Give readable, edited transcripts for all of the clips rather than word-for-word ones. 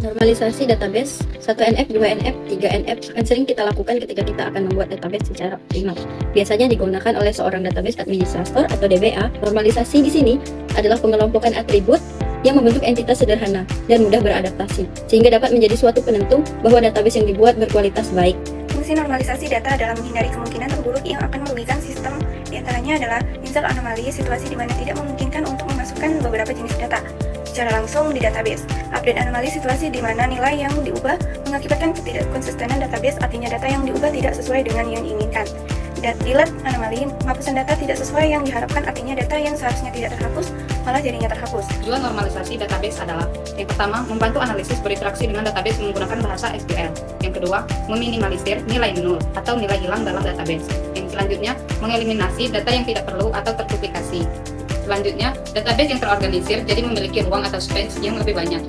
Normalisasi database 1NF, 2NF, 3NF akan sering kita lakukan ketika kita akan membuat database secara optimal. Biasanya digunakan oleh seorang database administrator atau DBA. Normalisasi di sini adalah pengelompokan atribut yang membentuk entitas sederhana dan mudah beradaptasi, sehingga dapat menjadi suatu penentu bahwa database yang dibuat berkualitas baik. Fungsi normalisasi data adalah menghindari kemungkinan terburuk yang akan merugikan sistem. Di antaranya adalah insert anomali, situasi di mana tidak memungkinkan untuk memasukkan beberapa jenis data secara langsung di database. Update anomali, situasi di mana nilai yang diubah mengakibatkan ketidakkonsistenan database, artinya data yang diubah tidak sesuai dengan yang diinginkan. Delete anomali, penghapusan data tidak sesuai yang diharapkan, artinya data yang seharusnya tidak terhapus malah jadinya terhapus. Tujuan normalisasi database adalah: yang pertama, membantu analisis berinteraksi dengan database menggunakan bahasa SQL. Yang kedua, meminimalisir nilai nol atau nilai hilang dalam database. Yang selanjutnya, mengeliminasi data yang tidak perlu atau terduplikasi. Selanjutnya, database yang terorganisir jadi memiliki ruang atau space yang lebih banyak.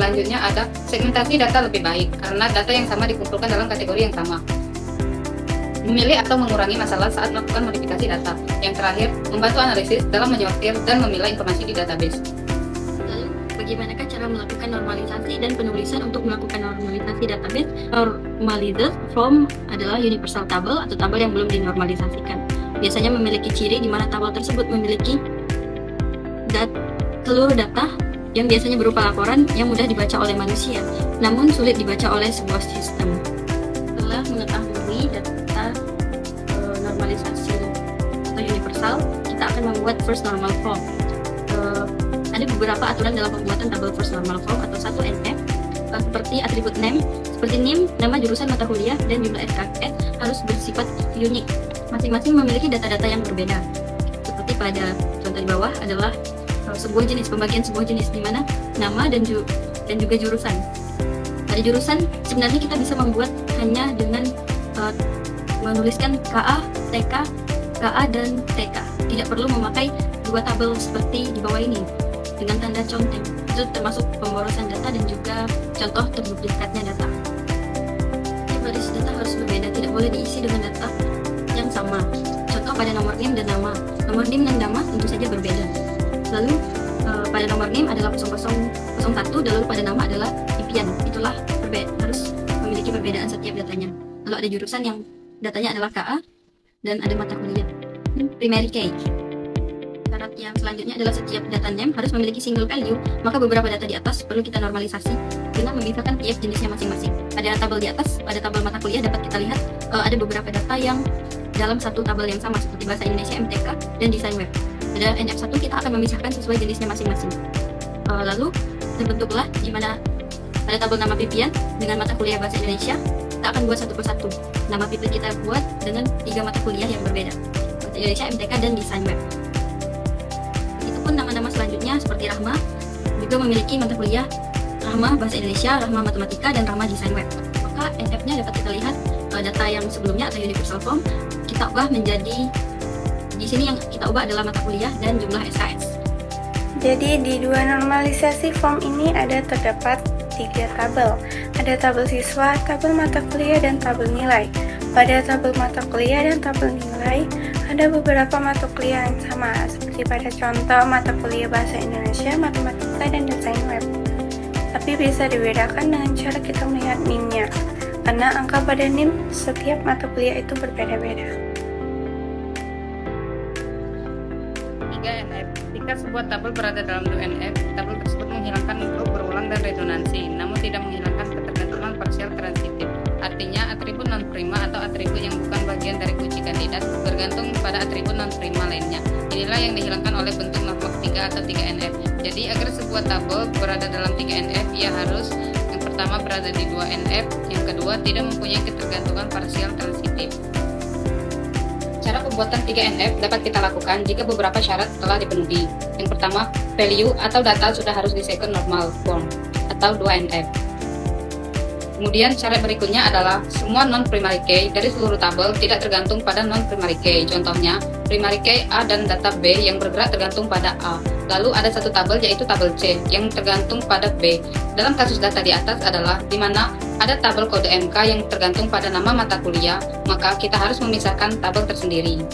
Selanjutnya ada segmentasi data lebih baik karena data yang sama dikumpulkan dalam kategori yang sama. Memilih atau mengurangi masalah saat melakukan modifikasi data. Yang terakhir, membantu analisis dalam menyortir dan memilah informasi di database. Lalu, bagaimanakah cara melakukan normalisasi dan penulisan untuk melakukan normalisasi database? Normalized from adalah universal table atau tabel yang belum dinormalisasikan. Biasanya memiliki ciri di mana tabel tersebut memiliki seluruh data yang biasanya berupa laporan yang mudah dibaca oleh manusia, namun sulit dibaca oleh sebuah sistem. Setelah mengetahui data normalisasi atau universal, kita akan membuat first normal form. Ada beberapa aturan dalam pembuatan tabel first normal form atau 1NF, seperti atribut name, seperti name, nama jurusan mata kuliah, dan jumlah SKS harus bersifat unik. Masing-masing memiliki data-data yang berbeda. Seperti pada contoh di bawah adalah sebuah jenis, pembagian sebuah jenis di mana nama dan juga jurusan. Pada jurusan sebenarnya kita bisa membuat hanya dengan menuliskan KA, TK, KA, dan TK. Tidak perlu memakai dua tabel seperti di bawah ini dengan tanda conteng. Itu termasuk pemborosan data dan juga contoh terduplikatnya data. Baris data harus berbeda, tidak boleh diisi dengan data yang sama. Contoh pada nomor NIM dan nama. Nomor NIM dan nama tentu saja berbeda. Lalu pada nomor NIM adalah 0001, lalu pada nama adalah impian. Itulah harus memiliki perbedaan setiap datanya. Lalu ada jurusan yang datanya adalah KA dan ada mata kuliah. Primary key. Syarat yang selanjutnya adalah setiap data name harus memiliki single value, maka beberapa data di atas perlu kita normalisasi dengan memisahkan tiap jenisnya masing-masing. Pada tabel di atas, pada tabel mata kuliah dapat kita lihat ada beberapa data yang dalam satu tabel yang sama seperti bahasa Indonesia, MTK, dan desain web. Pada NF1 kita akan memisahkan sesuai jenisnya masing-masing. Lalu terbentuklah di mana pada tabel nama pipian dengan mata kuliah bahasa Indonesia, kita akan buat satu persatu. Nama pipi kita buat dengan 3 mata kuliah yang berbeda, bahasa Indonesia, MTK, dan desain web. Itupun nama-nama selanjutnya seperti Rahma juga memiliki mata kuliah Rahma bahasa Indonesia, Rahma matematika, dan Rahma desain web. Maka NF-nya dapat kita lihat data yang sebelumnya atau universal form kita ubah menjadi, di sini yang kita ubah adalah mata kuliah dan jumlah SKS. Jadi di dua normalisasi form ini terdapat 3 tabel. Ada tabel siswa, tabel mata kuliah, dan tabel nilai. Pada tabel mata kuliah dan tabel nilai ada beberapa mata kuliah yang sama, seperti pada contoh mata kuliah bahasa Indonesia, matematika, dan desain web. Tapi bisa dibedakan dengan cara kita melihat NIM-nya, karena angka pada NIM setiap mata kuliah itu berbeda-beda. 3NF. Jika sebuah tabel berada dalam 2NF, tabel tersebut menghilangkan grup berulang dan redundansi, namun tidak menghilangkan ketergantungan parsial transitif. Artinya, atribut non-prima atau atribut yang bukan bagian dari kunci kandidat bergantung pada atribut non-prima lainnya. Inilah yang dihilangkan oleh bentuk nomor 3 atau 3NF. Jadi, agar sebuah tabel berada dalam 3NF, ia harus yang pertama berada di 2NF, yang kedua tidak mempunyai ketergantungan parsial transitif. Cara pembuatan 3NF dapat kita lakukan jika beberapa syarat telah dipenuhi. Yang pertama, value atau data sudah harus di second normal form atau 2NF. Kemudian syarat berikutnya adalah semua non-primary key dari seluruh tabel tidak tergantung pada non-primary key. Contohnya, primary key A dan data B yang bergerak tergantung pada A. Lalu ada satu tabel yaitu tabel C yang tergantung pada B. Dalam kasus data di atas adalah di mana ada tabel kode MK yang tergantung pada nama mata kuliah, maka kita harus memisahkan tabel tersendiri.